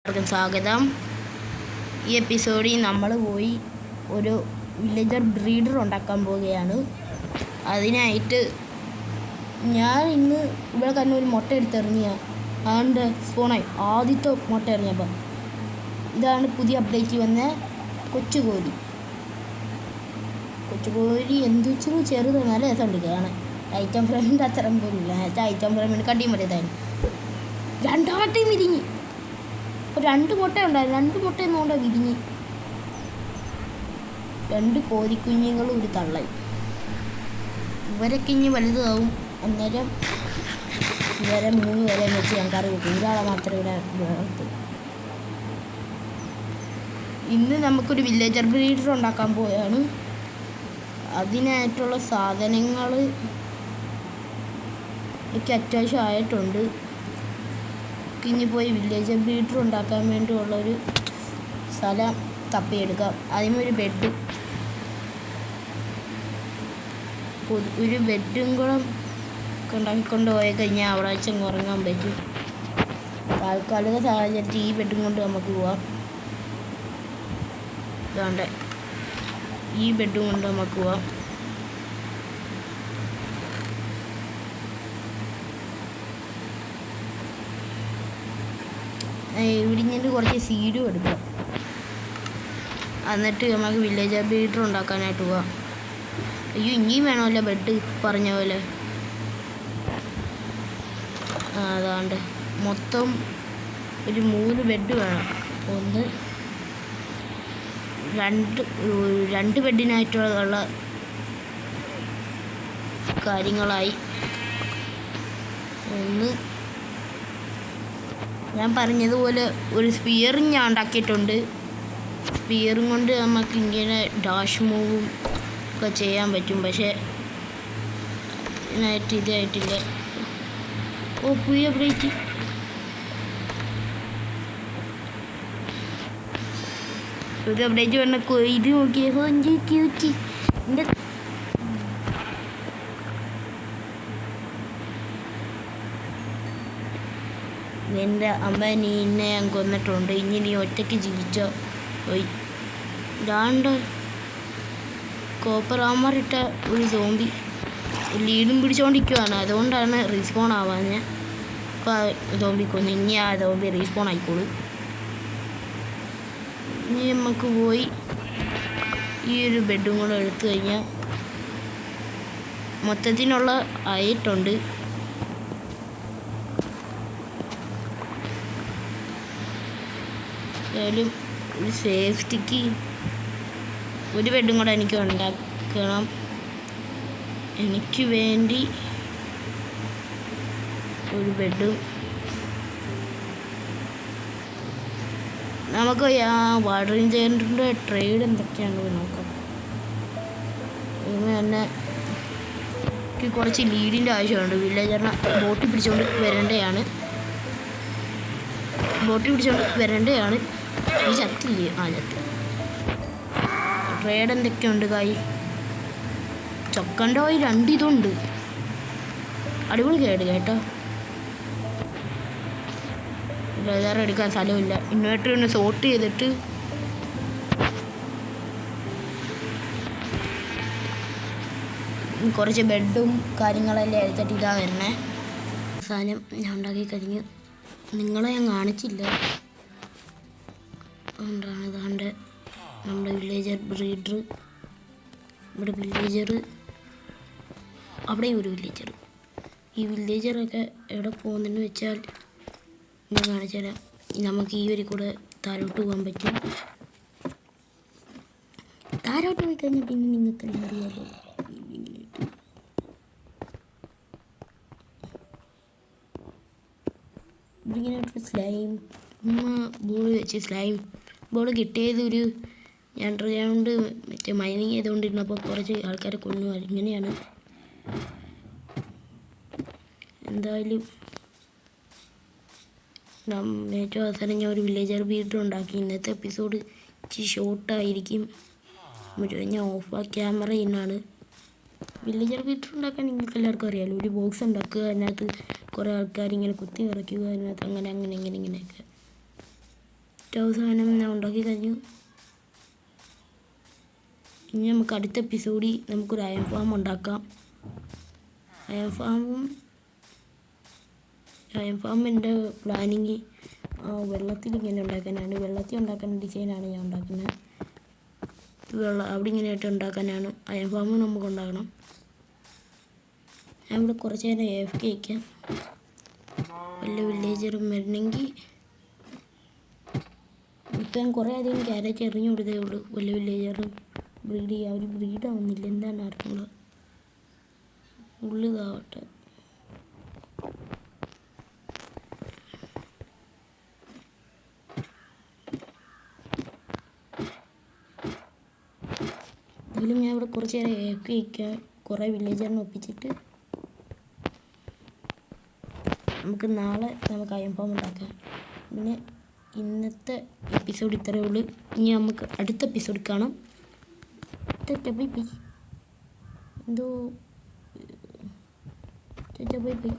സ്വാഗതം. ഈ എപ്പിസോഡിൽ നമ്മൾ പോയി ഒരു വില്ലേജർ ബ്രീഡർ ഉണ്ടാക്കാൻ പോവുകയാണ്. അതിനായിട്ട് ഞാൻ ഇന്ന് ഇവിടെ തന്നെ ഒരു മുട്ട എടുത്തെറിഞ്ഞ അതിൻ്റെ സ്പോണായി ആദ്യത്തെ മുട്ട എറിഞ്ഞപ്പോൾ ഇതാണ് പുതിയ അപ്ഡേറ്റ് വന്ന കൊച്ചുകോഴി. എന്ത് വെച്ചാൽ ചെറുത് നല്ല രസമുണ്ട് കാണാൻ. ഐറ്റം ഫ്രെയിമിൻ്റെ അത്തരം പോലും ഇല്ല. ഐറ്റം ഫ്രെയിമിന് കടിയും വലുതായിരുന്നു. രണ്ടാമത്തെയും വിരിഞ്ഞ്. അപ്പോൾ 2 മുട്ട ഉണ്ടായിരുന്നു. 2 മുട്ട എന്നുകൊണ്ട് വിരിഞ്ഞ് 2 കോഴിക്കുഞ്ഞുങ്ങളും ഒരു തള്ളയും. ഇവരൊക്കെ ഇനി വലുതാവും. അന്നേരം ഇവരെ 3 പേരെ വെച്ച് ഞാൻ കറി വെക്കും. ഇയാളെ മാത്രമേ ഇവിടെ വളർത്തും. ഇന്ന് നമുക്കൊരു വില്ലേജർ ബ്രീഡർ ഉണ്ടാക്കാൻ പോവുകയാണ്. അതിനായിട്ടുള്ള സാധനങ്ങൾ എനിക്ക് അത്യാവശ്യമായിട്ടുണ്ട്. ഇനി പോയി വില്ലേജർ ബ്രീഡർ ഉണ്ടാക്കാൻ വേണ്ടിയുള്ളൊരു സ്ഥലം തപ്പിയെടുക്കാം. അതിനൊരു ബെഡ്, ഒരു ബെഡും കൂടെ ഉണ്ടാക്കിക്കൊണ്ട് പോയി കഴിഞ്ഞാൽ അവിടെ വെച്ച് ഉറങ്ങാൻ പറ്റും. താൽക്കാലിക സാഹചര്യത്തിൽ ഈ ബെഡും കൊണ്ട് നമുക്ക് പോവാം. അതുകൊണ്ട് ഈ ബെഡും കൊണ്ട് നമുക്ക് പോവാം. ഇവിടിഞ്ഞിട്ട് കുറച്ച് സീഡും എടുക്കാം. എന്നിട്ട് നമുക്ക് വില്ലേജർ ബ്രീഡർ ഉണ്ടാക്കാനായിട്ട് പോവാം. അയ്യോ, ഇനിയും വേണമല്ലോ ബെഡ് പറഞ്ഞ പോലെ. അതാണ്ട് മൊത്തം ഒരു 3 ബെഡ് വേണം. 2 ബെഡിനായിട്ടുള്ള കാര്യങ്ങളായി. ഞാൻ പറഞ്ഞതുപോലെ ഒരു സ്പിയറും ഞാൻ ഉണ്ടാക്കിയിട്ടുണ്ട്. സ്പിയറും കൊണ്ട് നമുക്ക് ഇങ്ങനെ ഡാഷ് മൂവും ഒക്കെ ചെയ്യാൻ പറ്റും. പക്ഷേ ഇതായിട്ടില്ല. ഓ, പുതിയ അപ്ഡേറ്റ്. ഒരു അപ്ഡേറ്റ് പറഞ്ഞ ഇത് നോക്കിയപ്പോൾ ക്യൂറ്റി. എൻ്റെ അമ്മ എന്നെ ഞാൻ കൊന്നിട്ടുണ്ട്. ഇനി നീ ഒറ്റയ്ക്ക് ജീവിച്ചോ. ഇതാണ്ട് കോപ്പർ ആമർ ഇട്ട ഒരു സോംബി ലീഡും പിടിച്ചുകൊണ്ടിരിക്കുകയാണ്. അതുകൊണ്ടാണ് റീസ്പോൺ ആവാൻ ഞാൻ ഇപ്പോൾ സോംബി കൊന്നു. ഇനി ആ സോംബി റീസ്പോൺ ആയിക്കോളൂ. ഇനി നമുക്ക് പോയി ഈ ഒരു ബെഡും കൂടെ എടുത്തു കഴിഞ്ഞാൽ മൊത്തത്തിനുള്ള ആയിട്ടുണ്ട്. ഒരു സേഫ്റ്റിക്ക് ഒരു ബെഡും കൂടെ എനിക്ക് ഉണ്ടാക്കണം. എനിക്ക് വേണ്ടി ഒരു ബെഡും നമുക്ക് വാട്ടർ റേഞ്ചറിൻ്റെ ട്രേഡ് എന്തൊക്കെയാണെന്ന് നോക്കാം. ഇങ്ങനെ തന്നെ എനിക്ക് കുറച്ച് ലീഡിൻ്റെ ആവശ്യമുണ്ട്. വില്ലേജറിനെ ബോട്ട് പിടിച്ചുകൊണ്ട് വരേണ്ടതാണ്. ഈ ചത്തില്ലേ? ചത്ത്. ട്രേഡ് എന്തൊക്കെയുണ്ട്? ചക്കൻ്റെ പോയി 2 ഇതുണ്ട്. അടിപൊളി കേട് കേട്ടോ. ബ്രദർ എടുക്കാൻ സ്ഥലമില്ല. ഇൻവേർട്ടർ ഒന്ന് സോർട്ട് ചെയ്തിട്ട് കുറച്ച് ബെഡും കാര്യങ്ങളെല്ലാം എടുത്തിട്ട് ഇതാ വരണേ. സാധനം ഞാൻ ഉണ്ടാക്കി കഴിഞ്ഞ് നിങ്ങളെ ഞാൻ കാണിച്ചില്ല. അതുകൊണ്ടാണ് ഇതാണ്ട് നമ്മുടെ വില്ലേജർ ബ്രീഡർ. ഇവിടെ വില്ലേജർ, അവിടെയും ഒരു വില്ലേജർ. ഈ വില്ലേജറൊക്കെ എവിടെ പോകുന്നതെന്ന് വെച്ചാൽ ഞാൻ കാണിച്ചു തരാം. നമുക്ക് ഈ ഒരു കൂടെ താഴോട്ട് പോകാൻ പറ്റും. താഴോട്ട് പോയി കഴിഞ്ഞാൽ പിന്നെ നിങ്ങൾക്കെല്ലാം അറിയാമല്ലോ. ഇങ്ങനെ സ്ലൈം ബോൾ വെച്ച് സ്ലൈം ബോൾ കിട്ടിയത് ഒരു അണ്ടർഗ്രൗണ്ട് മറ്റേ മൈനിങ് ചെയ്തുകൊണ്ടിരുന്നപ്പോൾ കുറച്ച് ആൾക്കാരെ കൊന്നു. ഇങ്ങനെയാണ്. എന്തായാലും ഏറ്റവും അവസാനം ഞാൻ ഒരു വില്ലേജർ ബ്രീഡർ ഉണ്ടാക്കി. ഇന്നത്തെ എപ്പിസോഡ് ഇച്ചിരി ഷോർട്ടായിരിക്കും. ഞാൻ ഓഫ് ക്യാമറ ഇന്നാണ്. വില്ലേജർ ബ്രീഡർ ഉണ്ടാക്കാൻ നിങ്ങൾക്ക് എല്ലാവർക്കും അറിയാമല്ലോ. ഒരു ബോക്സ് ഉണ്ടാക്കുക, അതിനകത്ത് കുറേ ആൾക്കാരിങ്ങനെ കുത്തി നിറയ്ക്കുക, അതിനകത്ത് അങ്ങനെയൊക്കെ. സ്റ്റവ് സാധനം ഞാൻ ഉണ്ടാക്കി കഴിഞ്ഞു. ഇനി നമുക്ക് അടുത്ത എപ്പിസോഡിൽ നമുക്കൊരു അയൺ ഫാം ഉണ്ടാക്കാം. അയൺ ഫാമിൻ്റെ പ്ലാനിങ് വെള്ളത്തിൽ ഇങ്ങനെ ഉണ്ടാക്കാനാണ്. വെള്ളത്തിൽ ഉണ്ടാക്കുന്ന ഡിസൈനാണ് ഞാൻ ഉണ്ടാക്കുന്നത്. അവിടെ ഇങ്ങനെയായിട്ട് ഉണ്ടാക്കാനാണ് അയൺ ഫാം നമുക്ക് ഉണ്ടാക്കണം. ഞാൻ ഇവിടെ കുറച്ച് നേരം AFK വയ്ക്കാം. വല്ല വില്ലേജറും വരണമെങ്കിൽ ഇപ്പം ഞാൻ കുറേ അധികം ക്യാരറ്റ് എറിഞ്ഞു കൊടുത്തേ ഉള്ളൂ. വല്ല വില്ലേജറും ബ്രീഡ് ചെയ്യുക. അവർ ബ്രീഡാവുന്നില്ല, എന്താണ് അറിഞ്ഞുള്ളൂ. ഉള്ളിതാവട്ടെ. എങ്കിലും ഞാൻ ഇവിടെ കുറച്ച് നേരം AFK വയ്ക്കാം. കുറേ വില്ലേജറിനെ ഒപ്പിച്ചിട്ട് നമുക്ക് നാളെ നമുക്ക് അയൺ ഫാം ഉണ്ടാക്കാം. പിന്നെ ഇന്നത്തെ എപ്പിസോഡ് ഇത്രയേ ഉള്ളൂ. ഇനി നമുക്ക് അടുത്ത എപ്പിസോഡിൽ കാണാം. Bye bye. എന്തോ ബൈ ബൈ.